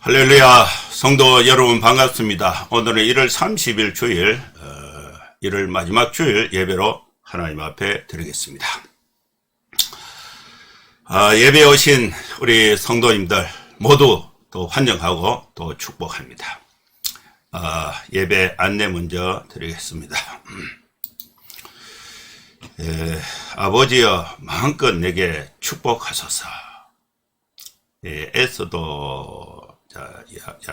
할렐루야, 성도 여러분 반갑습니다. 오늘은 1월 30일 주일, 1월 마지막 주일 예배로 하나님 앞에 드리겠습니다. 예배에 오신 우리 성도님들 모두 또 환영하고 또 축복합니다. 예배 안내 먼저 드리겠습니다. 아버지여 마음껏 내게 축복하소서. 에스도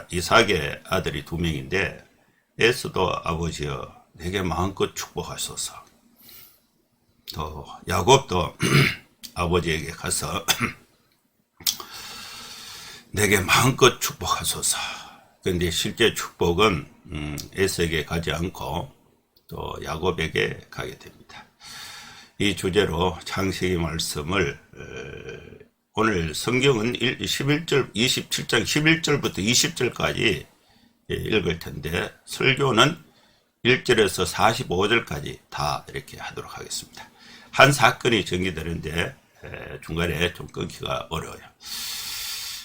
이삭의 아들이 2명인데 에스도 아버지여 내게 마음껏 축복하소서. 또 야곱도 아버지에게 가서 내게 마음껏 축복하소서. 그런데 실제 축복은 에스에게 가지 않고 또 야곱에게 가게 됩니다. 이 주제로 창세기 말씀을 오늘 성경은 27장 11절부터 20절까지 읽을 텐데 설교는 1절에서 45절까지 다 이렇게 하도록 하겠습니다. 한 사건이 전개되는데 중간에 좀 끊기가 어려워요.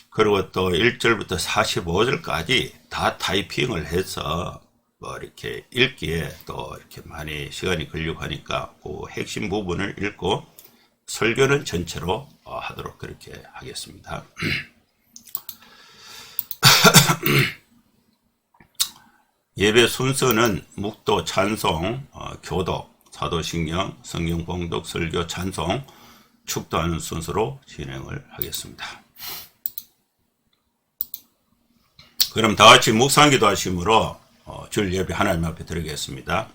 그리고 또 1절부터 45절까지 다 타이핑을 해서 이렇게 읽기에 또 이렇게 많이 시간이 걸리고 하니까 그 핵심 부분을 읽고 설교는 전체로 하도록 그렇게 하겠습니다. 예배 순서는 묵도, 찬송, 교독, 사도신경, 성경 봉독, 설교, 찬송, 축도하는 순서로 진행을 하겠습니다. 그럼 다 같이 묵상기도 하심으로 주일 예배 하나님 앞에 드리겠습니다.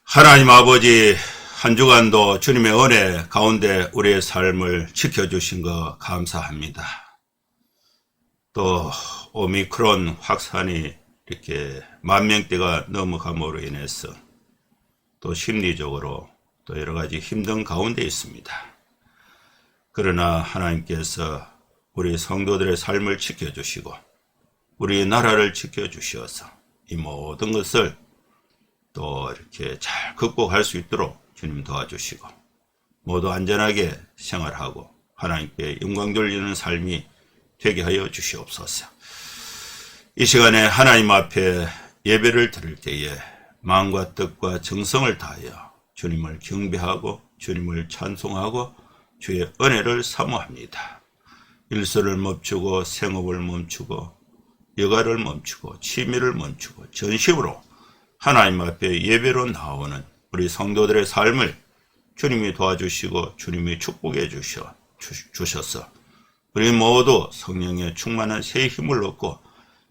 하나님 아버지, 한 주간도 주님의 은혜 가운데 우리의 삶을 지켜주신 것 감사합니다. 또 오미크론 확산이 이렇게 10,000명대가 넘어감으로 인해서 또 심리적으로 또 여러 가지 힘든 가운데 있습니다. 그러나 하나님께서 우리 성도들의 삶을 지켜주시고 우리 나라를 지켜주셔서 이 모든 것을 또 이렇게 잘 극복할 수 있도록 주님 도와주시고 모두 안전하게 생활하고 하나님께 영광 돌리는 삶이 되게 하여 주시옵소서. 이 시간에 하나님 앞에 예배를 드릴 때에 마음과 뜻과 정성을 다하여 주님을 경배하고 주님을 찬송하고 주의 은혜를 사모합니다. 일서를 멈추고 생업을 멈추고 여가를 멈추고 취미를 멈추고 전심으로 하나님 앞에 예배로 나오는 우리 성도들의 삶을 주님이 도와주시고 주님이 축복해 주셔서 우리 모두 성령의 충만한 새 힘을 얻고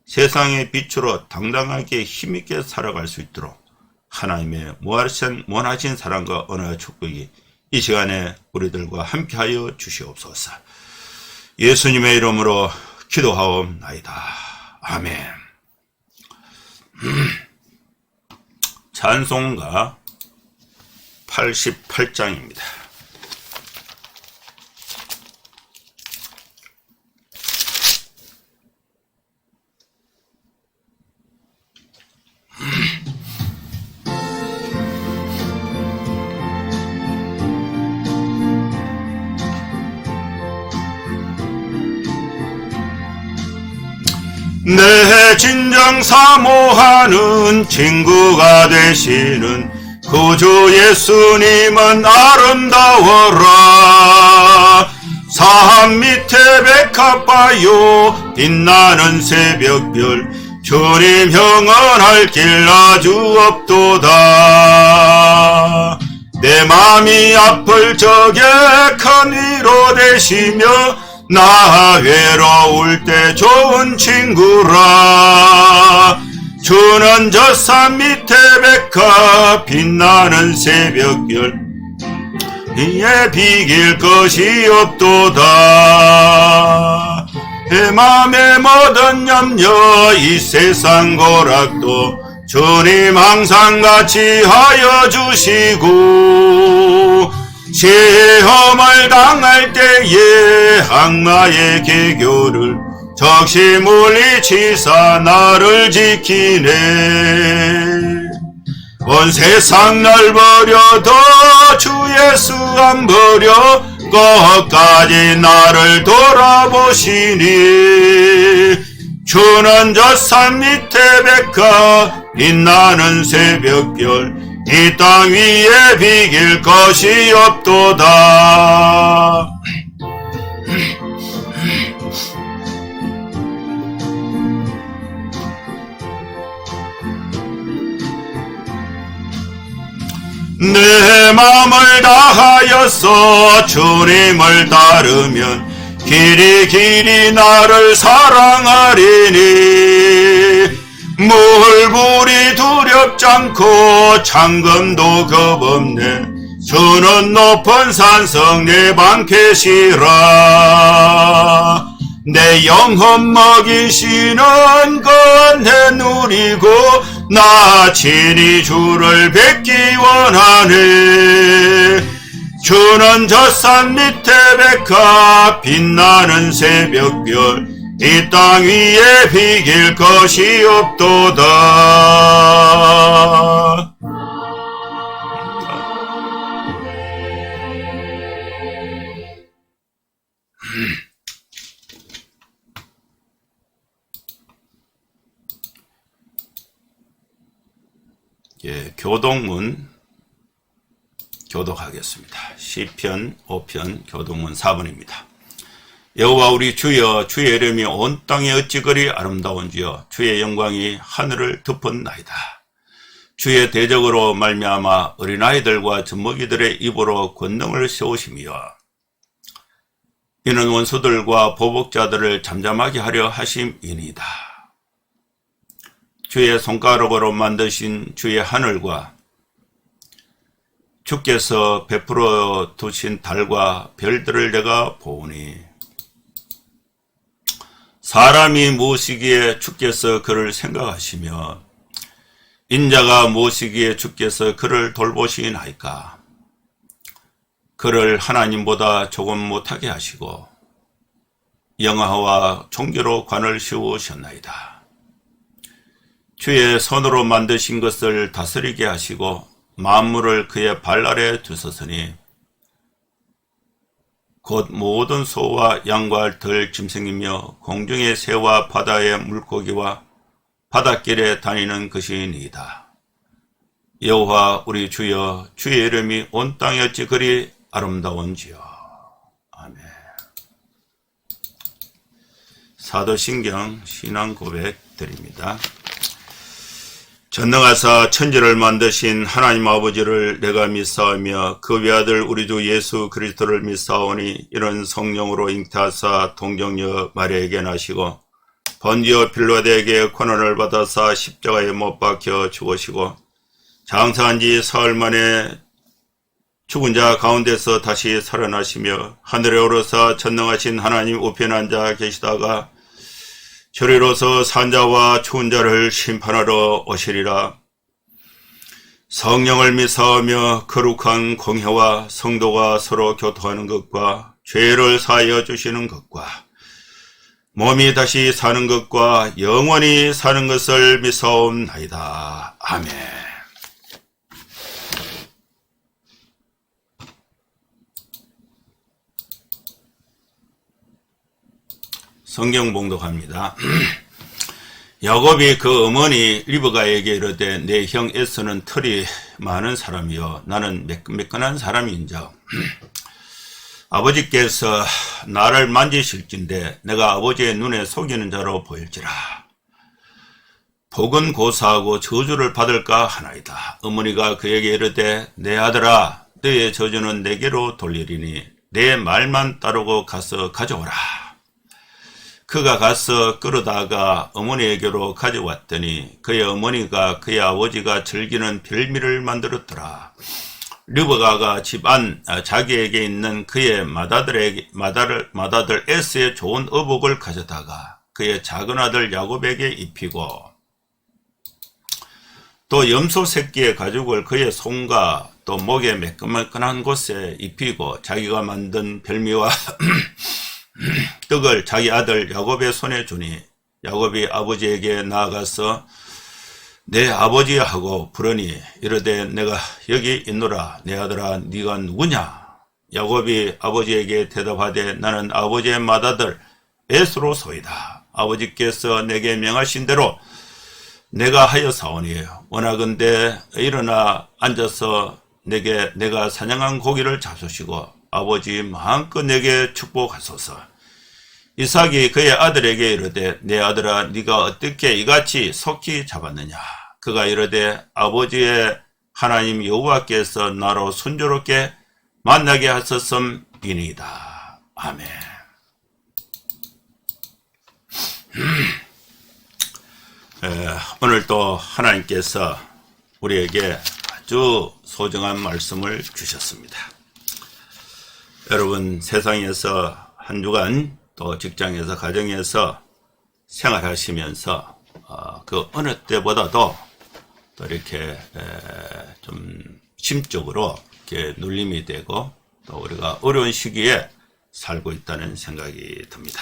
세상의 빛으로 당당하게 힘있게 살아갈 수 있도록 하나님의 무한하신 사랑과 은혜와 축복이 이 시간에 우리들과 함께하여 주시옵소서. 예수님의 이름으로 기도하옵나이다. 아멘. 찬송가 88장입니다. 내 진정 사모하는 친구가 되시는 구주 예수님은 아름다워라. 산 밑에 백합바요 빛나는 새벽별 주님 형언할 길 아주 없도다. 내 맘이 아플 적에 큰 위로 되시며 나 외로울 때 좋은 친구라. 주는 저 산 밑에 백합 빛나는 새벽별 이에 비길 것이 없도다. 내 맘의 모든 염려 이 세상 고락도 주님 항상 같이 하여 주시고 시험을 당할 때에 악마의 계교를 적시 물리치사 나를 지키네. 온 세상 날 버려도 주 예수 안 버려 끝까지 나를 돌아보시니 주는 저 산 밑에 백화 빛나는 새벽별 이 땅 위에 비길 것이 없도다. 내 마음을 다하여서 주님을 따르면 길이 길이 나를 사랑하리니 물불이 두렵지 않고 잠금도 겁없네 주는 높은 산성 내 방 계시라. 내 영혼 먹이시는 건내 누리고 나 친히 주를 뵙기 원하네. 주는 저 산 밑에 백화 빛나는 새벽별 이 땅 위에 비길 것이 없도다. 예, 교동문 교독하겠습니다. 시편 5편 교동문 4번입니다. 여호와 우리 주여, 주의 이름이 온 땅에 어찌 그리 아름다운지요. 주의 영광이 하늘을 덮었나이다. 주의 대적으로 말미암아 어린아이들과 젖먹이들의 입으로 권능을 세우시며 이는 원수들과 보복자들을 잠잠하게 하려 하심이니이다. 주의 손가락으로 만드신 주의 하늘과 주께서 베풀어 두신 달과 별들을 내가 보오니 사람이 무엇이기에 주께서 그를 생각하시며 인자가 무엇이기에 주께서 그를 돌보시나이까. 그를 하나님보다 조금 못하게 하시고 영화와 종교로 관을 씌우셨나이다. 주의 손으로 만드신 것을 다스리게 하시고 만물을 그의 발 아래 두셨으니 곧 모든 소와 양과 들 짐승이며 공중의 새와 바다의 물고기와 바닷길에 다니는 것이니이다. 여호와 우리 주여, 주의 이름이 온 땅에 어찌 그리 아름다운지요. 아멘. 사도신경 신앙 고백 드립니다. 전능하사 천지를 만드신 하나님 아버지를 내가 믿사오며 그 외아들 우리 주 예수 그리스도를 믿사오니 이런 성령으로 잉태하사 동정녀 마리아에게 나시고 번디오 빌라도에게 고난을 받아사 십자가에 못 박혀 죽으시고 장사한 지 사흘 만에 죽은 자 가운데서 다시 살아나시며 하늘에 오르사 전능하신 하나님 우편에 앉아 계시다가 저리로서 산자와 추운 자를 심판하러 오시리라. 성령을 믿사오며 거룩한 공회와 성도가 서로 교통하는 것과 죄를 사하여 주시는 것과 몸이 다시 사는 것과 영원히 사는 것을 믿사옵나이다. 아멘. 성경 봉독합니다. 야곱이 그 어머니 리브가에게 이르되 내 형 에서는 털이 많은 사람이요 나는 매끈매끈한 사람인즉 아버지께서 나를 만지실진데 내가 아버지의 눈에 속이는 자로 보일지라. 복은 고사하고 저주를 받을까 하나이다. 어머니가 그에게 이르되 내 아들아 너의 저주는 내게로 돌리리니 내 말만 따르고 가서 가져오라. 그가 가서 끌어다가 어머니에게로 가져왔더니 그의 어머니가 그의 아버지가 즐기는 별미를 만들었더라. 르브가가 집안 자기에게 있는 그의 맏아들 에스의 좋은 의복을 가져다가 그의 작은 아들 야곱에게 입히고 또 염소 새끼의 가죽을 그의 손과 또 목에 매끈매끈한 곳에 입히고 자기가 만든 별미와 떡을 자기 아들 야곱의 손에 주니 야곱이 아버지에게 나아가서 내 아버지 하고 부르니 이르되 내가 여기 있노라. 내 아들아 네가 누구냐? 야곱이 아버지에게 대답하되 나는 아버지의 맏아들 에스로소이다. 아버지께서 내게 명하신 대로 내가 하여 사오니 원하건대 일어나 앉아서 내가 사냥한 고기를 잡수시고 아버지 마음껏 내게 축복하소서. 이삭이 그의 아들에게 이르되 내 아들아 네가 어떻게 이같이 속히 잡았느냐. 그가 이르되 아버지의 하나님 여호와께서 나로 순조롭게 만나게 하셨음이니이다. 아멘. 오늘 또 하나님께서 우리에게 아주 소중한 말씀을 주셨습니다. 여러분 세상에서 한 주간 또 직장에서 가정에서 생활하시면서 그 어느 때보다도 또 이렇게 좀 심적으로 이렇게 눌림이 되고 또 우리가 어려운 시기에 살고 있다는 생각이 듭니다.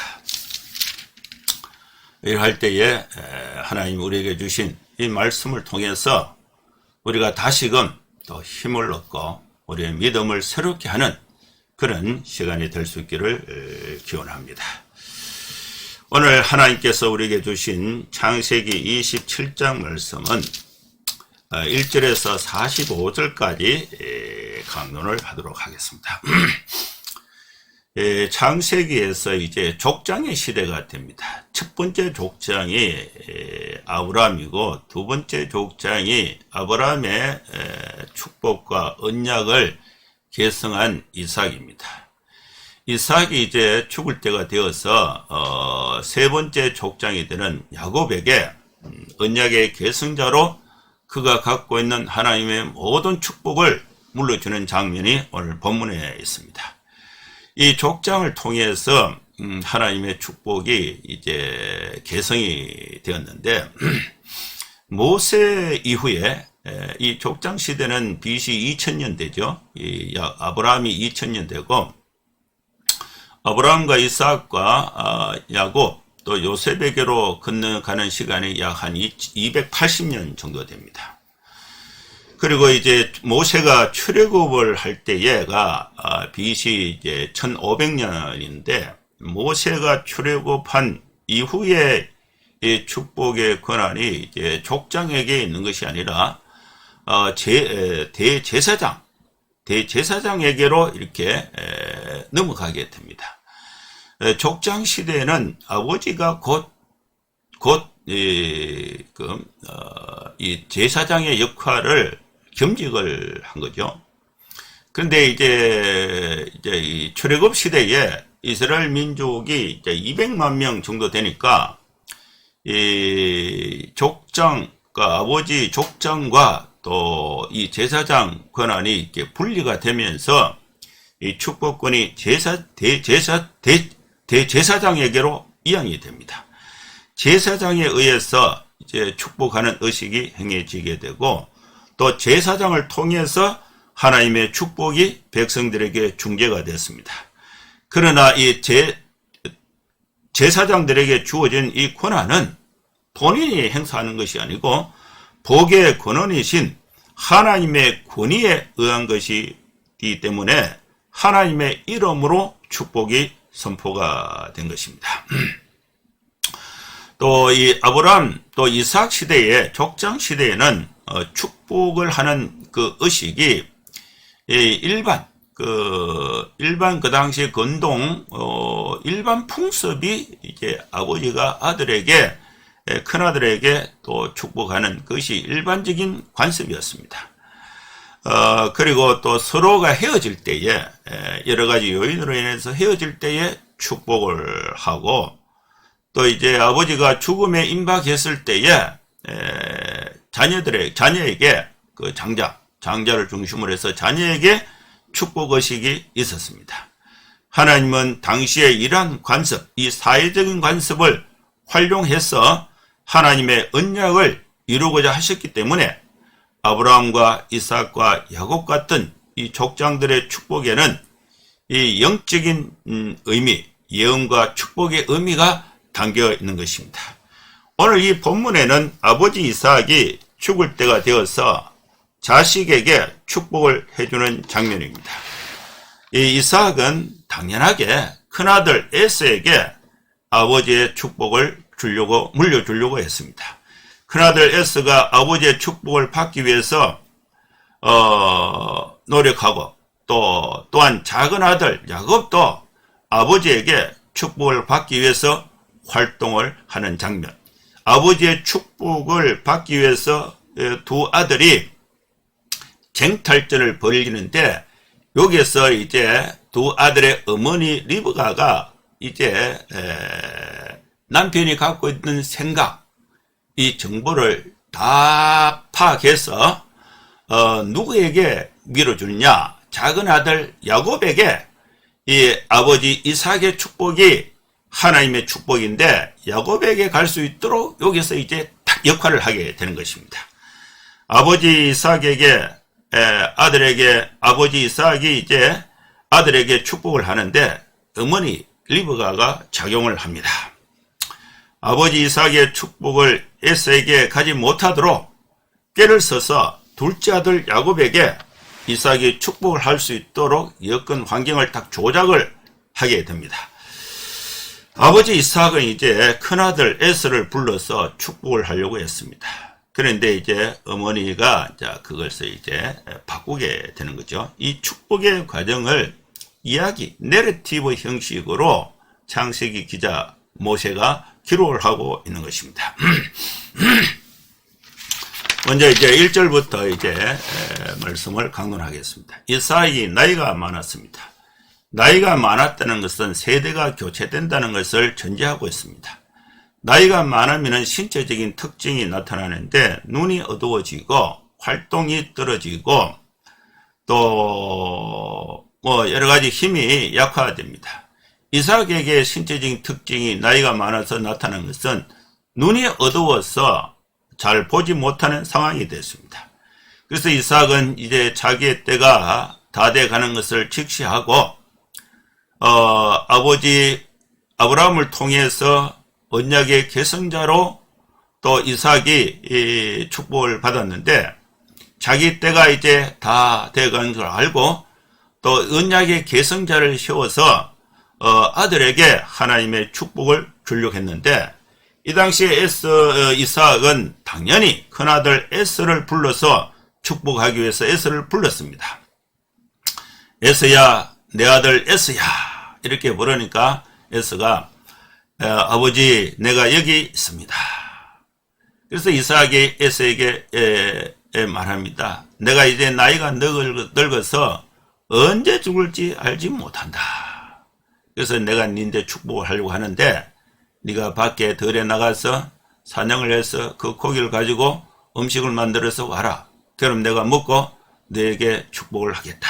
이럴 때에 하나님 우리에게 주신 이 말씀을 통해서 우리가 다시금 또 힘을 얻고 우리의 믿음을 새롭게 하는 그런 시간이 될 수 있기를 기원합니다. 오늘 하나님께서 우리에게 주신 창세기 27장 말씀은 1절에서 45절까지 강론을 하도록 하겠습니다. 창세기에서 이제 족장의 시대가 됩니다. 첫 번째 족장이 아브라함이고 두 번째 족장이 아브라함의 축복과 언약을 계승한 이삭입니다. 이삭이 이제 죽을 때가 되어서 세 번째 족장이 되는 야곱에게 언약의 계승자로 그가 갖고 있는 하나님의 모든 축복을 물려주는 장면이 오늘 본문에 있습니다. 이 족장을 통해서 하나님의 축복이 이제 계승이 되었는데 모세 이후에 이 족장 시대는 BC 2000년 되죠. 아브라함이 2000년 되고 아브라함과 이삭과 야곱 또 요셉에게로 건너가는 시간이 약 한 280년 정도 됩니다. 그리고 이제 모세가 출애굽을 할 때가 BC 이제 1500년인데 모세가 출애굽한 이후에 이 축복의 권한이 이제 족장에게 있는 것이 아니라 대제사장에게로 이렇게 넘어가게 됩니다. 족장 시대에는 아버지가 이 제사장의 역할을 겸직을 한 거죠. 그런데 이제 이 출애굽 시대에 이스라엘 민족이 이제 200만 명 정도 되니까 이 족장과 아버지 족장과 또 이 제사장 권한이 이렇게 분리가 되면서 이 축복권이 대제사장에게로 이양이 됩니다. 제사장에 의해서 이제 축복하는 의식이 행해지게 되고 또 제사장을 통해서 하나님의 축복이 백성들에게 중재가 됐습니다. 그러나 이 제사장들에게 주어진 이 권한은 본인이 행사하는 것이 아니고 복의 권원이신 하나님의 권위에 의한 것이기 때문에 하나님의 이름으로 축복이 선포가 된 것입니다. 또 이 아브라함 또 이삭 시대에 족장 시대에는 축복을 하는 그 의식이 일반 그 당시 건동 일반 풍습이 이제 아버지가 아들에게 큰아들에게 또 축복하는 것이 일반적인 관습이었습니다. 그리고 또 서로가 헤어질 때에 여러 가지 요인으로 인해서 헤어질 때에 축복을 하고 또 이제 아버지가 죽음에 임박했을 때에 자녀에게 그 장자를 중심으로 해서 자녀에게 축복 의식이 있었습니다. 하나님은 당시에 이러한 관습, 이 사회적인 관습을 활용해서 하나님의 언약을 이루고자 하셨기 때문에 아브라함과 이삭과 야곱 같은 이 족장들의 축복에는 이 영적인 의미, 예언과 축복의 의미가 담겨 있는 것입니다. 오늘 이 본문에는 아버지 이삭이 죽을 때가 되어서 자식에게 축복을 해주는 장면입니다. 이 이삭은 당연하게 큰아들 에서에게 아버지의 축복을 물려주려고 했습니다. 큰아들 에서가 아버지의 축복을 받기 위해서 노력하고 또한 작은 아들 야곱도 아버지에게 축복을 받기 위해서 활동을 하는 장면. 아버지의 축복을 받기 위해서 두 아들이 쟁탈전을 벌이는데, 여기에서 이제 두 아들의 어머니 리브가가 이제 남편이 갖고 있는 생각, 이 정보를 다 파악해서 누구에게 밀어주느냐, 작은 아들 야곱에게 이 아버지 이삭의 축복이 하나님의 축복인데 야곱에게 갈 수 있도록 여기서 이제 딱 역할을 하게 되는 것입니다. 아버지 이삭에게 아버지 이삭이 이제 아들에게 축복을 하는데 어머니 리브가가 작용을 합니다. 아버지 이삭의 축복을 에서에게 가지 못하도록 꾀를 써서 둘째 아들 야곱에게 이삭이 축복을 할 수 있도록 여건 환경을 딱 조작을 하게 됩니다. 아버지 이삭은 이제 큰아들 에서를 불러서 축복을 하려고 했습니다. 그런데 이제 어머니가 그것을 이제 바꾸게 되는 거죠. 이 축복의 과정을 이야기, 내러티브 형식으로 창세기 기자 모세가 기록을 하고 있는 것입니다. 먼저 이제 1절부터 이제 말씀을 강론하겠습니다. 이삭이 나이가 많았습니다. 나이가 많았다는 것은 세대가 교체된다는 것을 전제하고 있습니다. 나이가 많으면 신체적인 특징이 나타나는데 눈이 어두워지고 활동이 떨어지고 또 여러 가지 힘이 약화됩니다. 이삭에게 신체적인 특징이 나이가 많아서 나타난 것은 눈이 어두워서 잘 보지 못하는 상황이 됐습니다. 그래서 이삭은 이제 자기의 때가 다 돼 가는 것을 직시하고 아버지 아브라함을 통해서 언약의 계승자로 또 이삭이 축복을 받았는데 자기 때가 이제 다 돼가는 걸 알고 또 언약의 계승자를 세워서 아들에게 하나님의 축복을 주려고 했는데 이 당시에 이삭은 당연히 큰아들 에서를 불러서 축복하기 위해서 에서를 불렀습니다. 에서야, 내 아들 에서야, 이렇게 부르니까 에서가 아버지, 내가 여기 있습니다. 그래서 이삭이 에서에게 말합니다. 내가 이제 나이가 늙어서 언제 죽을지 알지 못한다. 그래서 내가 니한테 축복을 하려고 하는데 네가 밖에 들에 나가서 사냥을 해서 그 고기를 가지고 음식을 만들어서 와라. 그럼 내가 먹고 너에게 축복을 하겠다.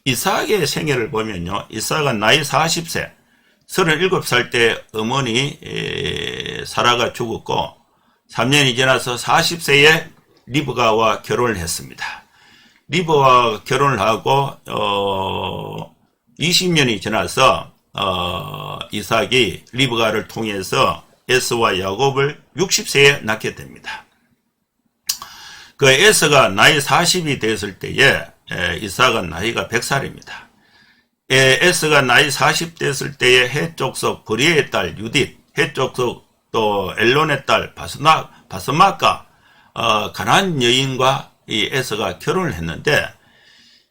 이삭의 생애를 보면요, 이삭은 나이 40세, 37살 때 어머니 사라가 죽었고 3년이 지나서 40세에 리브가와 결혼을 했습니다. 리브와 결혼을 하고 20년이 지나서 이삭이 리브가를 통해서 에서와 야곱을 60세에 낳게 됩니다. 그 에서가 나이 40이 됐을 때에 이삭은 나이가 100살입니다. 에서가 나이 40 됐을 때에 해족속 브리의 딸 유딧, 해족속 또 엘론의 딸 바스마가 가나안 여인과 이 에서가 결혼을 했는데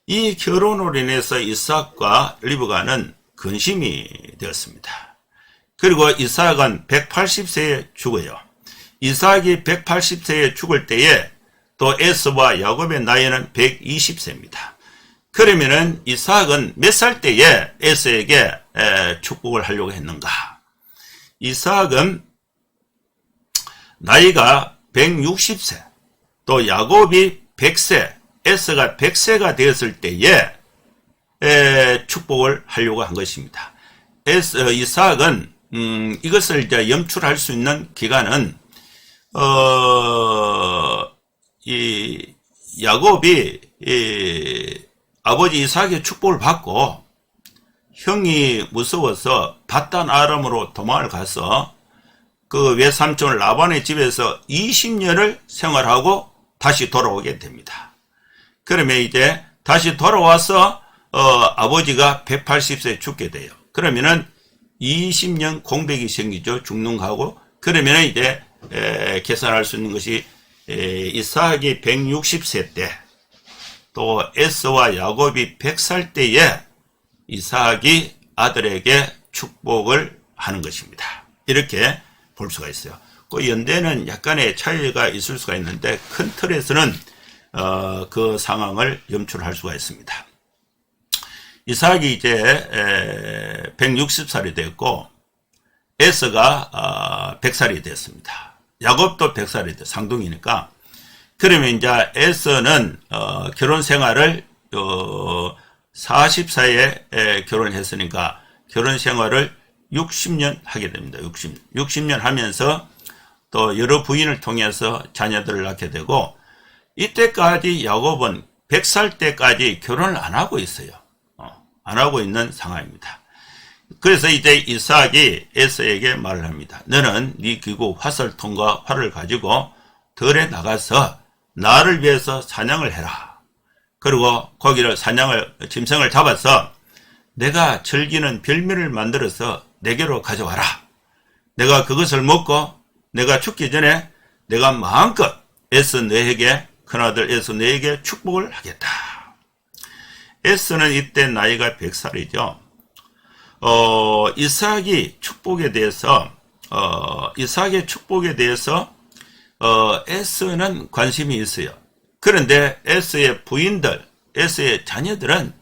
이 결혼으로 인해서 이삭과 리브가는 근심이 되었습니다. 그리고 이삭은 180세에 죽어요. 이삭이 180세에 죽을 때에 또 에서와 야곱의 나이는 120세입니다. 그러면은 이삭은 몇 살 때에 에서에게 축복을 하려고 했는가? 이삭은 나이가 160세, 또 야곱이 100세, 에서가 100세가 되었을 때에 축복을 하려고 한 것입니다. 이삭은 이것을 이제 염출할 수 있는 기간은 이 야곱이 아버지 이삭의 축복을 받고 형이 무서워서 밧단 아람으로 도망을 가서 그 외삼촌 라반의 집에서 20년을 생활하고 다시 돌아오게 됩니다. 그러면 이제 다시 돌아와서 아버지가 180세에 죽게 돼요. 그러면은 20년 공백이 생기죠. 죽는 거하고. 그러면은 이제 계산할 수 있는 것이 이삭이 160세 때, 또 에서와 야곱이 100살 때에 이삭이 아들에게 축복을 하는 것입니다. 이렇게 볼 수가 있어요. 그 연대는 약간의 차이가 있을 수가 있는데 큰 틀에서는 그 상황을 염출할 수가 있습니다. 이삭이 이제 160살이 됐고 에서가 100살이 됐습니다. 야곱도 100살이 됐 쌍둥이니까. 그러면 이제 에서는 결혼 생활을 40세에 결혼했으니까 결혼 생활을 60년 하게 됩니다. 60년 하면서 또 여러 부인을 통해서 자녀들을 낳게 되고, 이때까지 야곱은 100살 때까지 결혼을 안 하고 있어요. 안 하고 있는 상황입니다. 그래서 이제 이삭이 에서에게 말을 합니다. 너는 네 귀고 화살통과 활을 가지고 들에 나가서 나를 위해서 사냥을 해라. 그리고 거기를 짐승을 잡아서 내가 즐기는 별미를 만들어서 내게로 가져와라. 내가 그것을 먹고 내가 죽기 전에 내가 마음껏 에서 너에게, 큰아들 에서 너에게 축복을 하겠다. 에서는 이때 나이가 100살이죠. 이삭의 축복에 대해서 에서는 관심이 있어요. 그런데 에서의 부인들, 에서의 자녀들은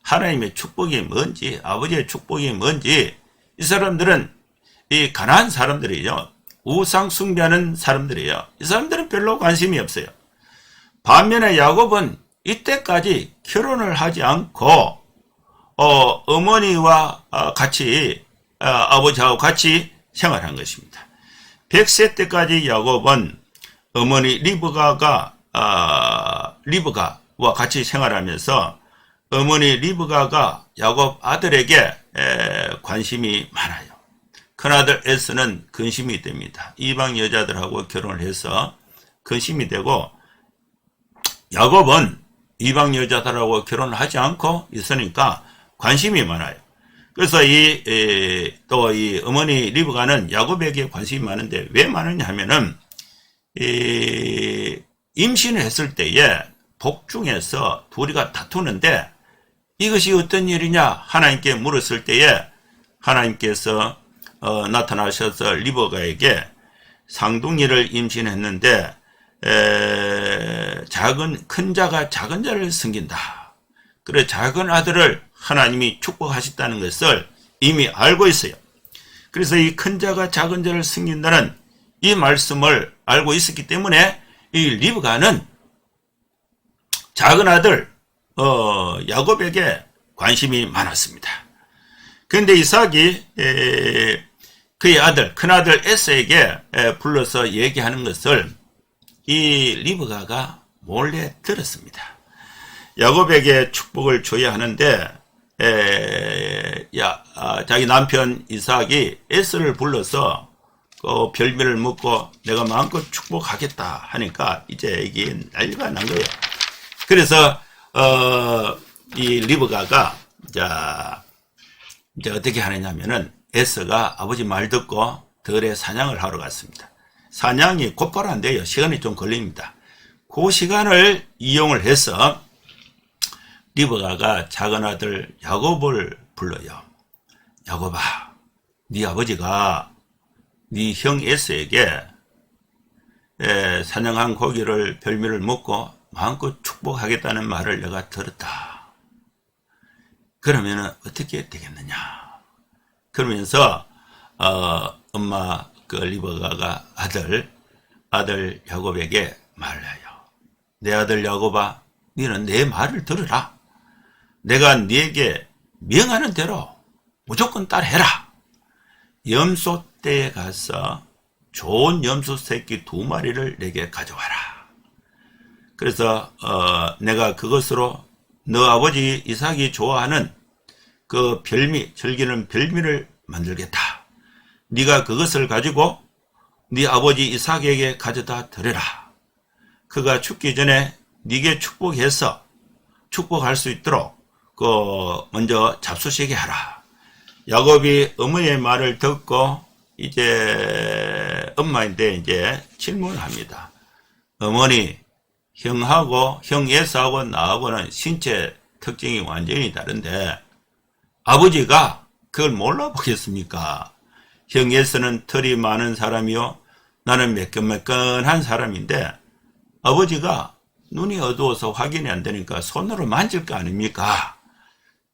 하나님의 축복이 뭔지, 아버지의 축복이 뭔지, 이 사람들은 이 가난한 사람들이에요. 우상 숭배하는 사람들이에요. 이 사람들은 별로 관심이 없어요. 반면에 야곱은 이때까지 결혼을 하지 않고 어머니와 같이 아버지하고 같이 생활한 것입니다. 100세 때까지 야곱은 어머니 리브가와 같이 생활하면서 어머니 리브가가 야곱 아들에게 관심이 많아요. 큰아들 에서는 근심이 됩니다. 이방 여자들하고 결혼을 해서 근심이 되고, 야곱은 이방 여자들하고 결혼을 하지 않고 있으니까 관심이 많아요. 그래서 또 이 어머니 리브가는 야곱에게 관심이 많은데 왜 많으냐 하면은, 임신을 했을 때에 복중에서 둘이가 다투는데 이것이 어떤 일이냐 하나님께 물었을 때에 하나님께서 나타나셔서 리브가에게 쌍둥이를 임신했는데 큰 자가 작은 자를 섬긴다. 그래 작은 아들을 하나님이 축복하셨다는 것을 이미 알고 있어요. 그래서 이 큰 자가 작은 자를 섬긴다는 이 말씀을 알고 있었기 때문에 이 리브가는 작은 아들 야곱에게 관심이 많았습니다. 그런데 이삭이 그의 아들, 큰아들 에서에게 불러서 얘기하는 것을 이 리브가가 몰래 들었습니다. 야곱에게 축복을 줘야 하는데 자기 남편 이삭이 에서를 불러서 그 별미를 먹고 내가 마음껏 축복하겠다 하니까 이제 이게 난리가 난 거예요. 그래서 이 리브가가 이제 어떻게 하느냐면은 에서가 아버지 말 듣고 들에 사냥을 하러 갔습니다. 사냥이 곧바로 안 돼요. 시간이 좀 걸립니다. 그 시간을 이용을 해서 리브가가 작은 아들 야곱을 불러요. 야곱아, 네 아버지가 네 형 에서에게 사냥한 고기를 별미를 먹고 마음껏 축복하겠다는 말을 내가 들었다. 그러면은 어떻게 되겠느냐? 그러면서 엄마 그 리브가가 아들 야곱에게 말해요. 내 아들 야곱아, 너는 내 말을 들으라. 내가 네게 명하는 대로 무조건 따라해라. 염소 떼에 가서 좋은 염소 새끼 2마리를 내게 가져와라. 그래서 내가 그것으로 너 아버지 이삭이 좋아하는 그 별미, 즐기는 별미를 만들겠다. 네가 그것을 가지고 네 아버지 이삭에게 가져다 드려라. 그가 죽기 전에 네게 축복해서 축복할 수 있도록 그 먼저 잡수시게 하라. 야곱이 어머니의 말을 듣고 이제 엄마인데 이제 질문을 합니다. 어머니, 형 에사하고 나하고는 신체 특징이 완전히 다른데 아버지가 그걸 몰라보겠습니까? 형 에서는 털이 많은 사람이요, 나는 매끈매끈한 사람인데 아버지가 눈이 어두워서 확인이 안 되니까 손으로 만질 거 아닙니까?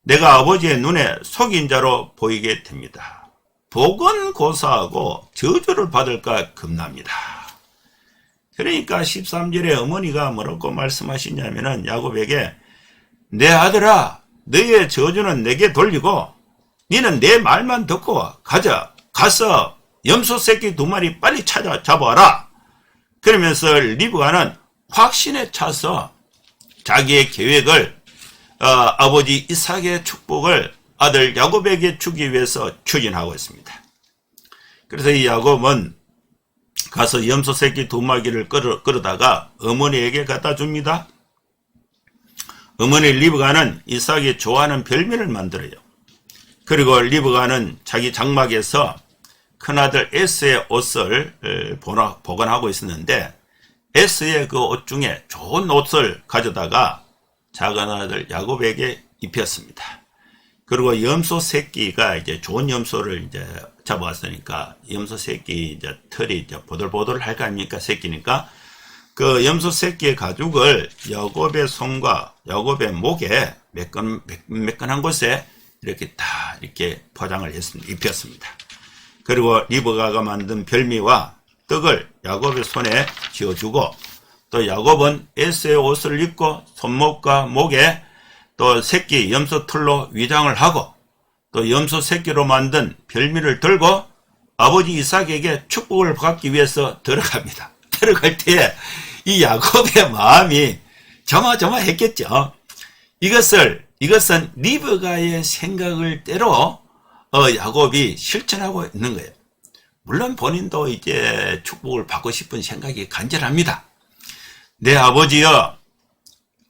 내가 아버지의 눈에 속인 자로 보이게 됩니다. 복은 고사하고 저주를 받을까 겁납니다. 그러니까 13절에 어머니가 뭐라고 말씀하시냐면은 야곱에게, 내 아들아, 너의 저주는 내게 돌리고 너는 내 말만 듣고 가서 염소 새끼 2마리 빨리 잡아와라. 그러면서 리브가는 확신에 차서 자기의 계획을 아버지 이삭의 축복을 아들 야곱에게 주기 위해서 추진하고 있습니다. 그래서 이 야곱은 가서 염소 새끼 2마리를 끌어다가 어머니에게 갖다 줍니다. 어머니 리브가는 이삭이 좋아하는 별미를 만들어요. 그리고 리브가는 자기 장막에서 큰아들 에스의 옷을 보관하고 있었는데 에스의 그 옷 중에 좋은 옷을 가져다가 작은 아들 야곱에게 입혔습니다. 그리고 염소 새끼가 이제 좋은 염소를 이제 잡아왔으니까 염소 새끼 이제 털이 이제 보들보들 할 거 아닙니까? 새끼니까 그 염소 새끼의 가죽을 야곱의 손과 야곱의 목에 매끈한 곳에 이렇게 다 이렇게 포장을 했습니다. 입혔습니다. 그리고 리브가가 만든 별미와 떡을 야곱의 손에 쥐어주고 또 야곱은 에스의 옷을 입고 손목과 목에 또 새끼 염소 털로 위장을 하고 또 염소 새끼로 만든 별미를 들고 아버지 이삭에게 축복을 받기 위해서 들어갑니다. 들어갈 때 이 야곱의 마음이 조마조마했겠죠. 이것은 리브가의 생각을 때로 야곱이 실천하고 있는 거예요. 물론 본인도 이제 축복을 받고 싶은 생각이 간절합니다. 내 아버지여,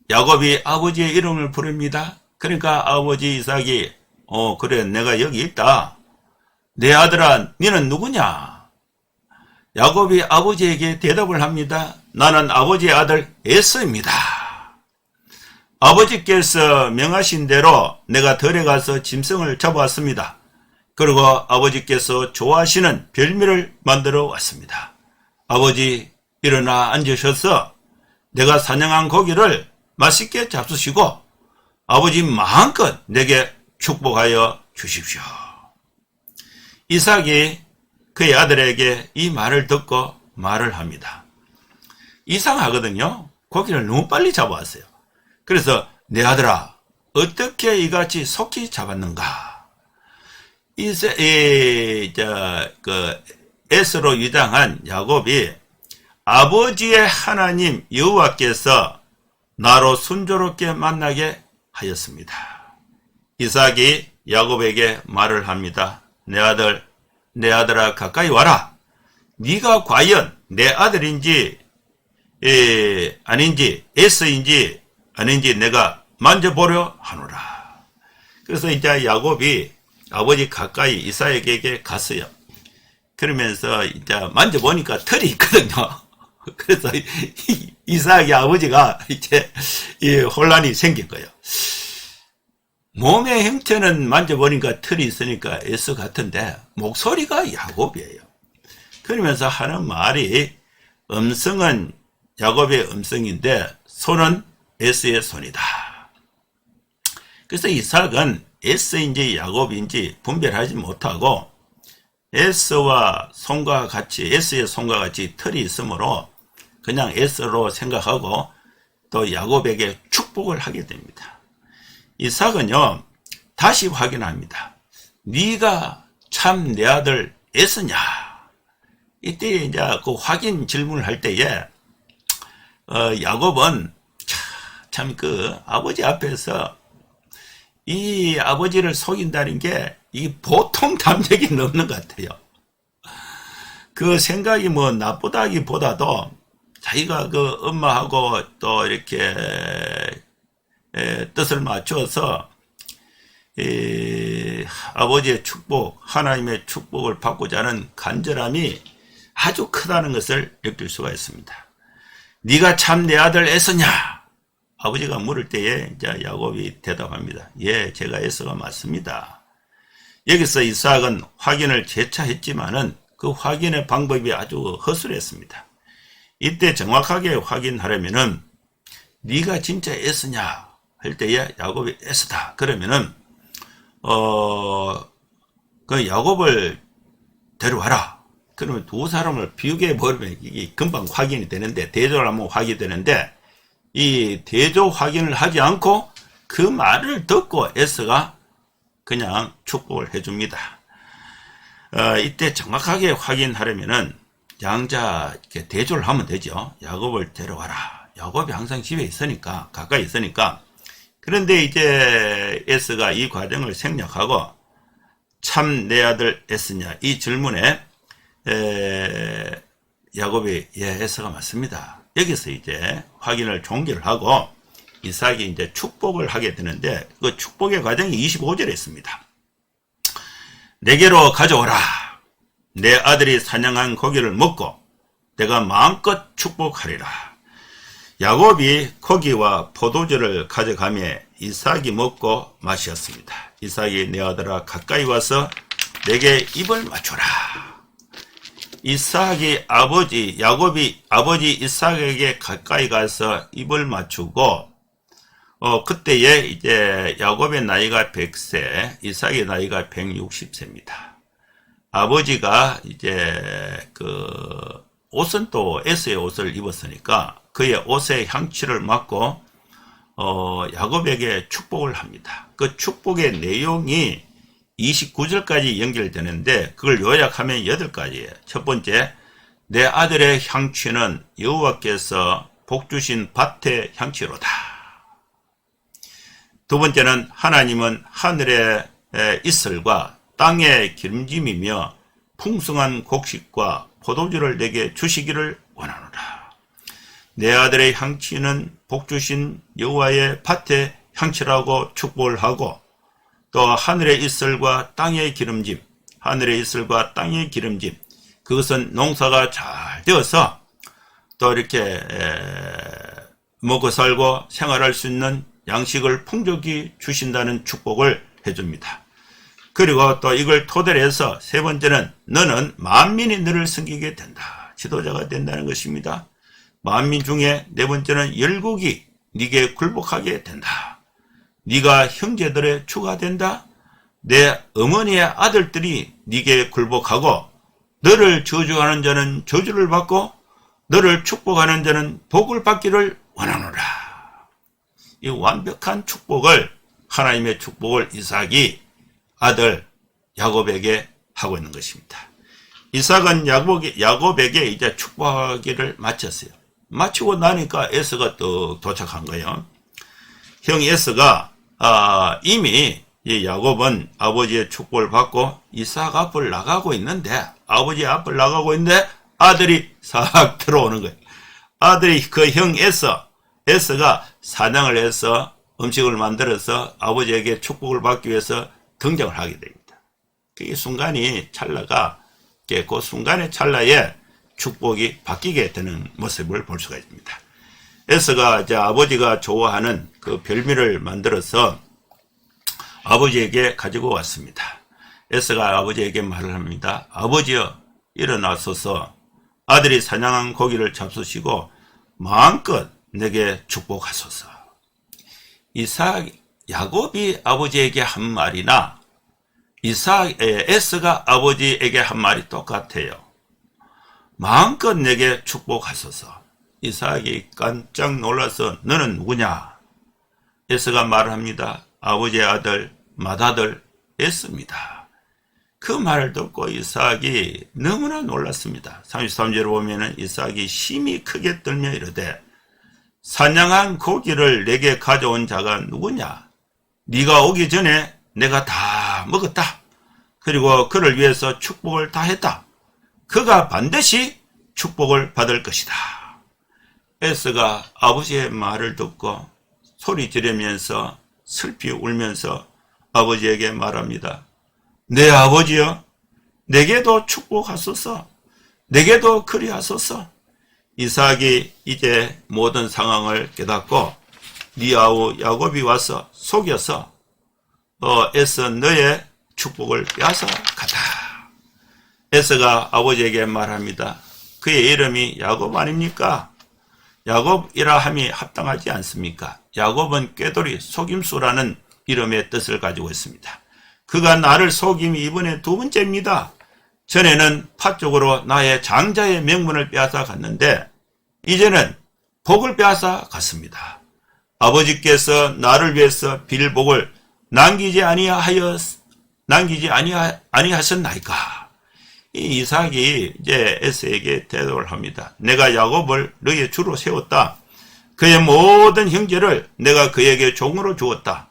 야곱이 아버지의 이름을 부릅니다. 그러니까 아버지 이삭이 그래, 내가 여기 있다. 내 아들아, 너는 누구냐? 야곱이 아버지에게 대답을 합니다. 나는 아버지의 아들 에서입니다. 아버지께서 명하신 대로 내가 들에 가서 짐승을 잡아왔습니다. 그리고 아버지께서 좋아하시는 별미를 만들어 왔습니다. 아버지, 일어나 앉으셔서 내가 사냥한 고기를 맛있게 잡수시고 아버지 마음껏 내게 축복하여 주십시오. 이삭이 그의 아들에게 이 말을 듣고 말을 합니다. 이상하거든요. 고기를 너무 빨리 잡아왔어요. 그래서 내 아들아, 어떻게 이같이 속히 잡았는가? 에스로 위장한 야곱이 아버지의 하나님 여호와께서 나로 순조롭게 만나게 하였습니다. 이삭이 야곱에게 말을 합니다. 내 아들아 가까이 와라. 네가 과연 내 아들인지 아닌지 에스인지 아닌지 내가 만져보려 하노라. 그래서 이제 야곱이 아버지 가까이 이삭에게 갔어요. 그러면서 이제 만져보니까 털이 있거든요. 그래서 이삭의 아버지가 이제 혼란이 생긴 거예요. 몸의 형태는 만져보니까 털이 있으니까 에스 같은데 목소리가 야곱이에요. 그러면서 하는 말이 음성은 야곱의 음성인데 손은 에스의 손이다. 그래서 이삭은 에스인지 야곱인지 분별하지 못하고 에스의 손과 같이 털이 있으므로 그냥 에스로 생각하고 또 야곱에게 축복을 하게 됩니다. 이삭은요 다시 확인합니다. 네가 참 내 아들 에스냐? 이때 이제 그 확인 질문을 할 때에 야곱은 참 그 아버지 앞에서 이 아버지를 속인다는 게 이 보통 담력이 넘는 것 같아요. 그 생각이 뭐 나쁘다기보다도 자기가 그 엄마하고 또 이렇게 뜻을 맞춰서 아버지의 축복, 하나님의 축복을 받고자 하는 간절함이 아주 크다는 것을 느낄 수가 있습니다. 네가 참 내 아들 에서냐? 아버지가 물을 때에 이제 야곱이 대답합니다. 예, 제가 에서가 맞습니다. 여기서 이삭은 확인을 재차 했지만은 그 확인의 방법이 아주 허술했습니다. 이때 정확하게 확인하려면은 네가 진짜 에서냐 할 때에 야곱이 에서다. 그러면은 그 야곱을 데려와라. 그러면 두 사람을 비교해 버리면 이게 금방 확인이 되는데, 대조를 하면 확인이 되는데, 이 대조 확인을 하지 않고 그 말을 듣고 에서가 그냥 축복을 해줍니다. 이때 정확하게 확인하려면은 양자 이렇게 대조를 하면 되죠. 야곱을 데려와라. 야곱이 항상 집에 있으니까, 가까이 있으니까. 그런데 이제 에서가 이 과정을 생략하고 참 내 아들 에서냐 이 질문에 야곱이 예, 에서가 맞습니다. 여기서 이제 확인을 종결을 하고 이삭이 이제 축복을 하게 되는데, 그 축복의 과정이 25절에 있습니다. 내게로 가져오라. 내 아들이 사냥한 고기를 먹고 내가 마음껏 축복하리라. 야곱이 고기와 포도주를 가져가며 이삭이 먹고 마셨습니다. 이삭이 내 아들아 가까이 와서 내게 입을 맞춰라. 야곱이 아버지 이삭에게 가까이 가서 입을 맞추고, 그때에 이제 야곱의 나이가 100세, 이삭의 나이가 160세입니다. 아버지가 이제 옷은 또 에서의 옷을 입었으니까 그의 옷의 향취를 맡고 야곱에게 축복을 합니다. 그 축복의 내용이 29절까지 연결되는데 그걸 요약하면 8가지예요. 첫 번째, 내 아들의 향취는 여호와께서 복주신 밭의 향취로다. 두 번째는 하나님은 하늘의 이슬과 땅의 기름짐이며 풍성한 곡식과 포도주를 내게 주시기를 원하노라. 내 아들의 향취는 복주신 여호와의 밭의 향취라고 축복을 하고, 또 하늘의 이슬과 땅의 기름짐, 하늘의 이슬과 땅의 기름짐, 그것은 농사가 잘 되어서 또 이렇게 먹고 살고 생활할 수 있는 양식을 풍족히 주신다는 축복을 해줍니다. 그리고 또 이걸 토대로 해서 세 번째는 너는 만민이 너를 섬기게 된다. 지도자가 된다는 것입니다. 만민 중에 네 번째는 열국이 네게 굴복하게 된다. 네가 형제들의 주가 된다. 내 어머니의 아들들이 네게 굴복하고, 너를 저주하는 자는 저주를 받고 너를 축복하는 자는 복을 받기를 원하노라. 이 완벽한 축복을, 하나님의 축복을 이삭이 아들 야곱에게 하고 있는 것입니다. 이삭은 야곱에게 이제 축복하기를 마쳤어요. 마치고 나니까 에서가 또 도착한 거예요. 형 에서가 이미 이 야곱은 아버지의 축복을 받고 이삭 앞을 나가고 있는데, 아버지 앞을 나가고 있는데 아들이 싹 들어오는 거예요. 아들이 그 형 에서가 사냥을 해서 음식을 만들어서 아버지에게 축복을 받기 위해서 등장을 하게 됩니다. 그 순간이 찰나가, 그 순간의 찰나에 축복이 바뀌게 되는 모습을 볼 수가 있습니다. 에서가 이제 아버지가 좋아하는 그 별미를 만들어서 아버지에게 가지고 왔습니다. 에서가 아버지에게 말을 합니다. 아버지여, 일어나소서 아들이 사냥한 고기를 잡수시고 마음껏 내게 축복하소서. 야곱이 아버지에게 한 말이나 에서가 아버지에게 한 말이 똑같아요. 마음껏 내게 축복하소서. 이삭이 깜짝 놀라서 너는 누구냐? 에서가 말을 합니다. 아버지의 아들 맏아들 에서입니다. 그 말을 듣고 이삭이 너무나 놀랐습니다. 33절에 보면은 이삭이 심히 크게 떨며 이르되 사냥한 고기를 내게 가져온 자가 누구냐? 네가 오기 전에 내가 다 먹었다. 그리고 그를 위해서 축복을 다 했다. 그가 반드시 축복을 받을 것이다. 에서가 아버지의 말을 듣고 소리 지르면서 슬피 울면서 아버지에게 말합니다. 내 아버지여, 내게도 축복하소서. 내게도 그리하소서. 이삭이 이제 모든 상황을 깨닫고 네 아우 야곱이 와서 속여서 에서 너의 축복을 빼앗아 가다. 에서가 아버지에게 말합니다. 그의 이름이 야곱 아닙니까? 야곱이라 함이 합당하지 않습니까? 야곱은 꾀돌이 속임수라는 이름의 뜻을 가지고 있습니다. 그가 나를 속임이 이번에 두 번째입니다. 전에는 파 쪽으로 나의 장자의 명분을 빼앗아 갔는데 이제는 복을 빼앗아 갔습니다. 아버지께서 나를 위해서 빌복을 남기지 아니하셨나이까? 이 이삭이 이제 에서에게 대답을 합니다. 내가 야곱을 너의 주로 세웠다. 그의 모든 형제를 내가 그에게 종으로 주었다.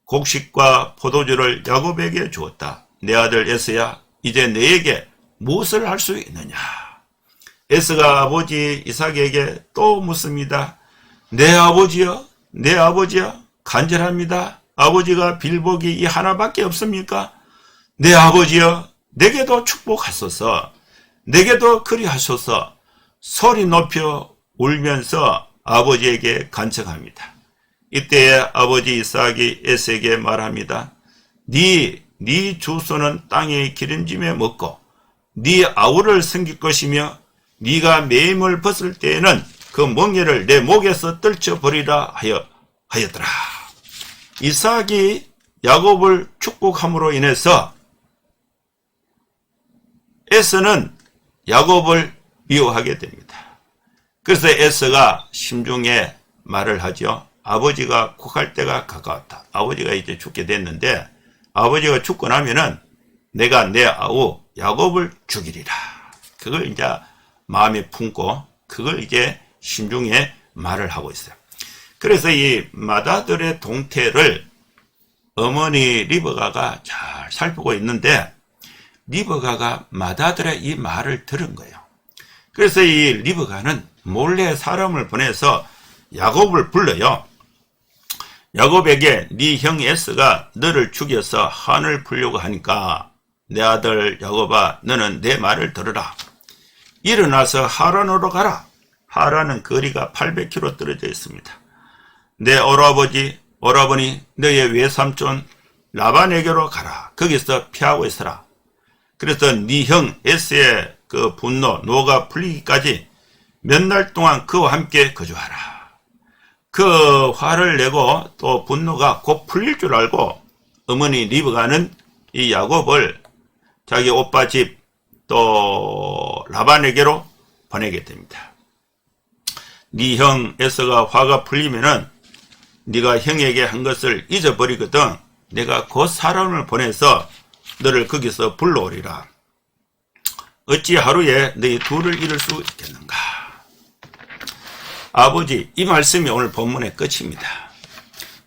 곡식과 포도주를 야곱에게 주었다. 내 아들 에서야, 이제 너에게 무엇을 할 수 있느냐? 에서가 아버지 이삭에게 또 묻습니다. 내 아버지여, 내 아버지여, 간절합니다. 아버지가 빌복이 이 하나밖에 없습니까? 내 아버지여, 내게도 축복하소서. 내게도 그리하소서. 소리 높여 울면서 아버지에게 간청합니다. 이때에 아버지 이삭이 에서에게 말합니다. 네 주소는 땅의 기름짐에 먹고 네 아우를 섬길 것이며 네가 매임을 벗을 때에는 그 멍에를 내 목에서 떨쳐버리라 하였더라. 이삭이 야곱을 축복함으로 인해서 에서는 야곱을 미워하게 됩니다. 그래서 에서가 심중에 말을 하죠. 아버지가 국할 때가 가까웠다. 아버지가 이제 죽게 됐는데 아버지가 죽고 나면은 내가 내 아우 야곱을 죽이리라. 그걸 이제 마음에 품고 그걸 이제 심중에 말을 하고 있어요. 그래서 이 맏아들의 동태를 어머니 리브가가 잘 살피고 있는데 리브가가 맏아들의 이 말을 들은 거예요. 그래서 이 리브가는 몰래 사람을 보내서 야곱을 불러요. 야곱에게 네 형 에서가 너를 죽여서 한을 풀려고 하니까 내 아들 야곱아, 너는 내 말을 들으라. 일어나서 하란으로 가라. 하란은 거리가 800km 떨어져 있습니다. 내 오라버니 너의 외삼촌 라반에게로 가라. 거기서 피하고 있어라. 그래서 네 형 에서의 그 분노, 노가 풀리기까지 몇 날 동안 그와 함께 거주하라. 그 화를 내고 또 분노가 곧 풀릴 줄 알고 어머니 리브가는 이 야곱을 자기 오빠 집 또 라반에게로 보내게 됩니다. 네 형 에서가 화가 풀리면은 네가 형에게 한 것을 잊어버리거든 내가 곧 사람을 보내서 너를 거기서 불러오리라. 어찌 하루에 너희 둘을 잃을 수 있겠는가? 아버지, 이 말씀이 오늘 본문의 끝입니다.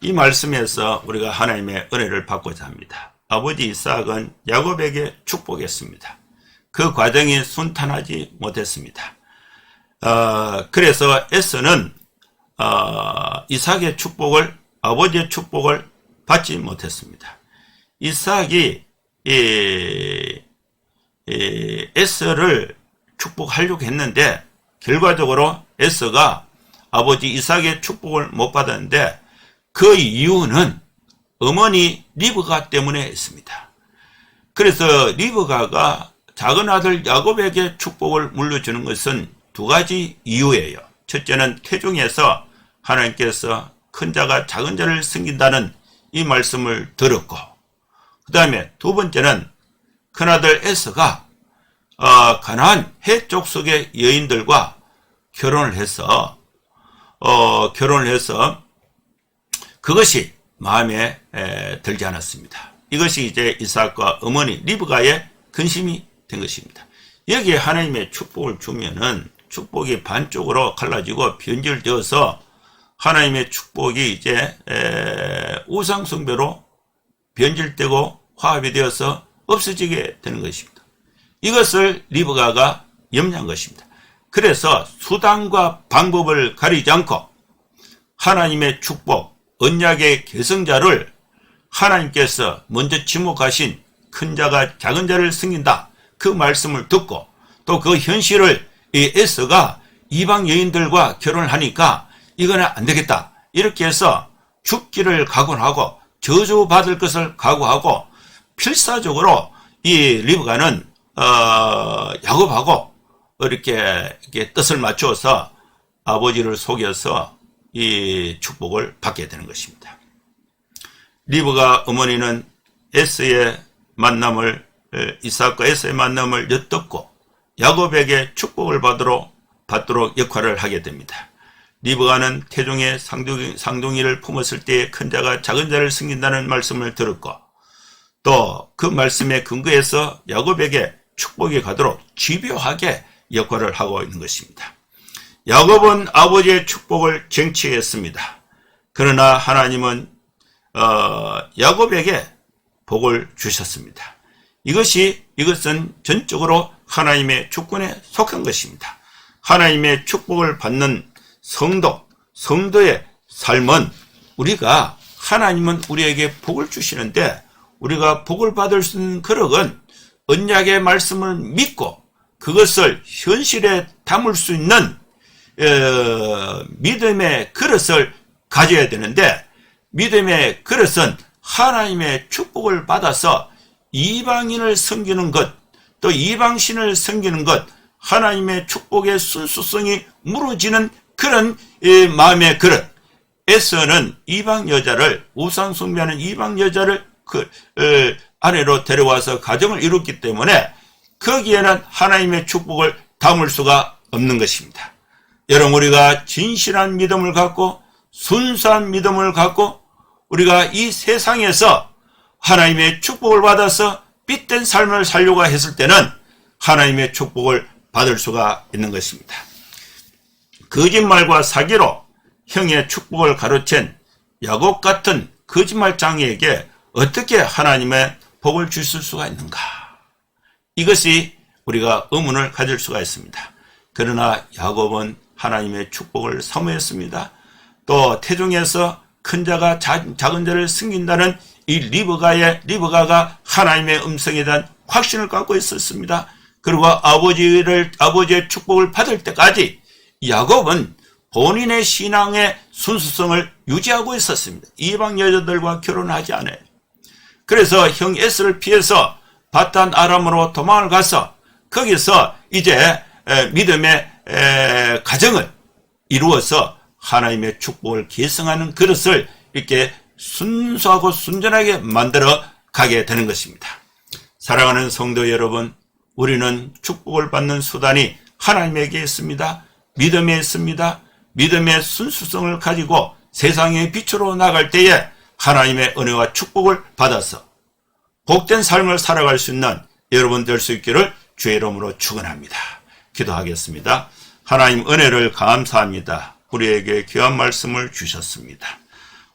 이 말씀에서 우리가 하나님의 은혜를 받고자 합니다. 아버지 이삭은 야곱에게 축복했습니다. 그 과정이 순탄하지 못했습니다. 그래서 에서는 이삭의 축복을, 아버지의 축복을 받지 못했습니다. 이삭이 에서를 축복하려고 했는데 결과적으로 에서가 아버지 이삭의 축복을 못 받았는데 그 이유는 어머니 리브가 때문에 있습니다. 그래서 리브가가 작은 아들 야곱에게 축복을 물려주는 것은 두 가지 이유예요. 첫째는 태중에서 하나님께서 큰 자가 작은 자를 섬긴다는 이 말씀을 들었고, 그 다음에 두 번째는 큰아들 에서가 가나안 헷 족속의 여인들과 결혼을 해서 그것이 마음에 들지 않았습니다. 이것이 이제 이삭과 어머니 리브가의 근심이 된 것입니다. 여기에 하나님의 축복을 주면은 축복이 반쪽으로 갈라지고 변질되어서 하나님의 축복이 이제 우상숭배로 변질되고 화합이 되어서 없어지게 되는 것입니다. 이것을 리브가가 염려한 것입니다. 그래서 수단과 방법을 가리지 않고 하나님의 축복, 언약의 계승자를 하나님께서 먼저 지목하신 큰 자가 작은 자를 승긴다, 그 말씀을 듣고 또 그 현실을 이 에스더가 이방 여인들과 결혼을 하니까 이거는 안 되겠다, 이렇게 해서 죽기를 각오하고 저주받을 것을 각오하고 필사적으로 이 리브가는 야곱하고 이렇게 뜻을 맞추어서 아버지를 속여서 이 축복을 받게 되는 것입니다. 리브가 어머니는 에스의 만남을, 이삭과 에스의 만남을 엿듣고 야곱에게 축복을 받도록 역할을 하게 됩니다. 리브가는 태중에 쌍둥이를 품었을 때에 큰 자가 작은 자를 승긴다는 말씀을 들었고 또 그 말씀에 근거해서 야곱에게 축복이 가도록 집요하게 역할을 하고 있는 것입니다. 야곱은 아버지의 축복을 쟁취했습니다. 그러나 하나님은 야곱에게 복을 주셨습니다. 이것은 전적으로 하나님의 주권에 속한 것입니다. 하나님의 축복을 받는 성도의 삶은 우리가, 하나님은 우리에게 복을 주시는데 우리가 복을 받을 수 있는 그릇은 언약의 말씀을 믿고 그것을 현실에 담을 수 있는 믿음의 그릇을 가져야 되는데, 믿음의 그릇은 하나님의 축복을 받아서 이방인을 섬기는 것, 또 이방신을 섬기는 것, 하나님의 축복의 순수성이 무너지는 그런 마음의 그릇. 에스더는 이방 여자를, 우상 숭배하는 이방 여자를 아내로 데려와서 가정을 이뤘기 때문에 거기에는 하나님의 축복을 담을 수가 없는 것입니다. 여러분, 우리가 진실한 믿음을 갖고 순수한 믿음을 갖고 우리가 이 세상에서 하나님의 축복을 받아서 빛된 삶을 살려고 했을 때는 하나님의 축복을 받을 수가 있는 것입니다. 거짓말과 사기로 형의 축복을 가로챈 야곱 같은 거짓말장이에게 어떻게 하나님의 복을 주실 수가 있는가? 이것이 우리가 의문을 가질 수가 있습니다. 그러나 야곱은 하나님의 축복을 사모했습니다. 또 태중에서 큰 자가 작은 자를 승긴다는 이 리브가가 하나님의 음성에 대한 확신을 갖고 있었습니다. 그리고 아버지의 축복을 받을 때까지 야곱은 본인의 신앙의 순수성을 유지하고 있었습니다. 이방 여자들과 결혼하지 않아요. 그래서 형 에스를 피해서 바탄 아람으로 도망을 가서 거기서 이제 믿음의 가정을 이루어서 하나님의 축복을 계승하는 그릇을 이렇게 순수하고 순전하게 만들어 가게 되는 것입니다. 사랑하는 성도 여러분, 우리는 축복을 받는 수단이 하나님에게 있습니다. 믿음에 있습니다. 믿음의 순수성을 가지고 세상의 빛으로 나갈 때에 하나님의 은혜와 축복을 받아서 복된 삶을 살아갈 수 있는 여러분 될 수 있기를 주의 이름으로 축원합니다. 기도하겠습니다. 하나님, 은혜를 감사합니다. 우리에게 귀한 말씀을 주셨습니다.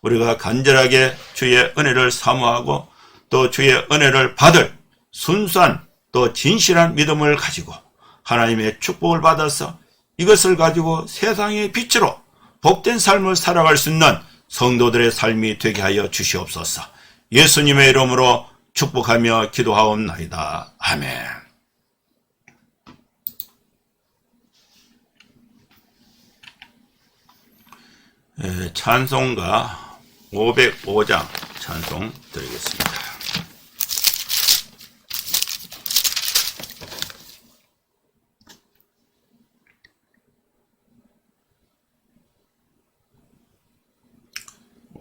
우리가 간절하게 주의 은혜를 사모하고 또 주의 은혜를 받을 순수한 또 진실한 믿음을 가지고 하나님의 축복을 받아서 이것을 가지고 세상의 빛으로 복된 삶을 살아갈 수 있는 성도들의 삶이 되게 하여 주시옵소서. 예수님의 이름으로 축복하며 기도하옵나이다. 아멘. 찬송가 505장 찬송 드리겠습니다.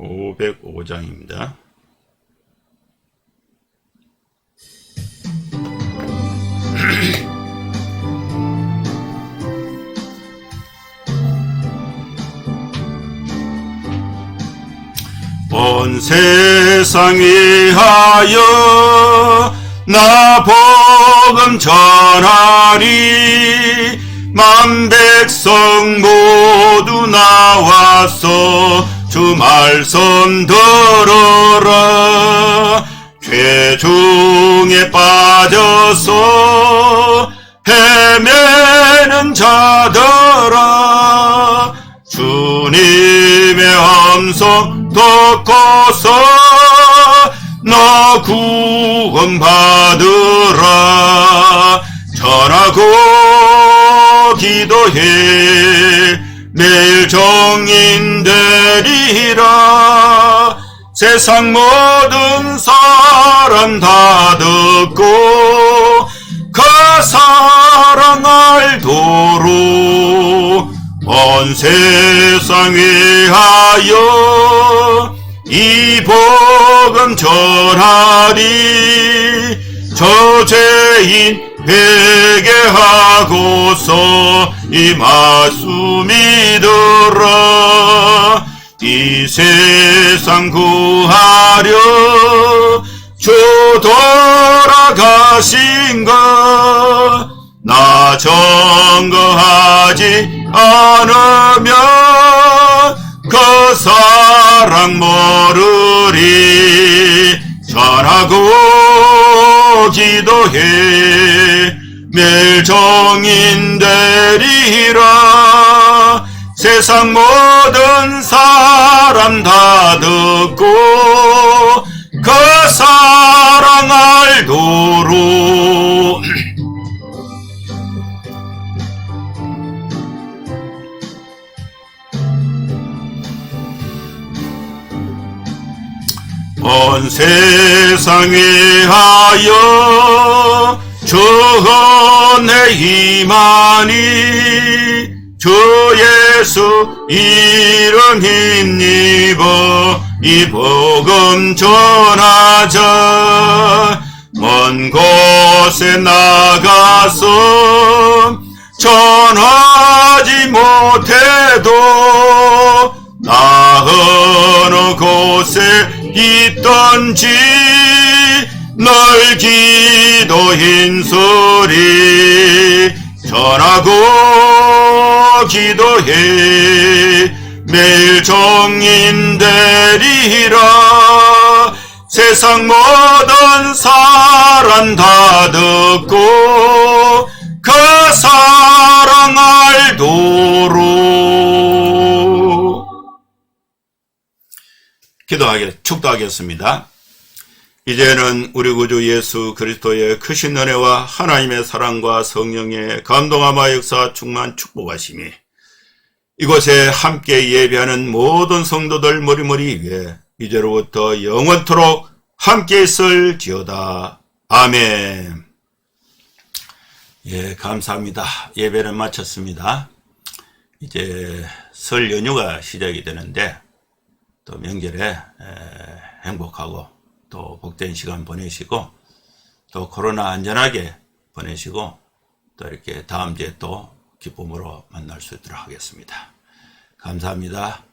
(505장입니다) 온 세상 위하여 나 복음 전하리. 만 백성 모두 나와서 주 말씀 들어라. 죄 중에 빠져서 헤매는 자들아, 주님의 음성 듣고서 나 구원받으라. 전하고 기도해 매일 정인 되리라. 세상 모든 사람 다 듣고 그 사랑 알도록 온 세상 위하여 이 복음 전하리. 저죄인 회개하고서 이 말씀 믿으라. 이 세상 구하려 주 돌아가신 것 나 증거하지 않으면 그 사랑 모르리. 전하고 기도해 매일 정인 되리라. 세상 모든 사람 다 듣고 그 사랑 알도록 온 세상 위하여 주 은혜 임하니. 주 예수 이름 힘입어 이 복음 전하자. 먼 곳에 나가서 전하지 못해도 나 어느 곳에 있던지 널 기도인 소리 전하고 기도해 매일 정인 되리라. 세상 모든 사람 다 듣고 그 사랑 알도록. 축도하겠습니다. 이제는 우리 구주 예수 그리스도의 크신 은혜와 하나님의 사랑과 성령의 감동함과 역사 충만 축복하심이 이곳에 함께 예배하는 모든 성도들 머리머리 위에 이제로부터 영원토록 함께 있을지어다. 아멘. 예, 감사합니다. 예배를 마쳤습니다. 이제 설 연휴가 시작이 되는데 또 명절에 행복하고 또 복된 시간 보내시고 또 코로나 안전하게 보내시고 또 이렇게 다음 주에 또 기쁨으로 만날 수 있도록 하겠습니다. 감사합니다.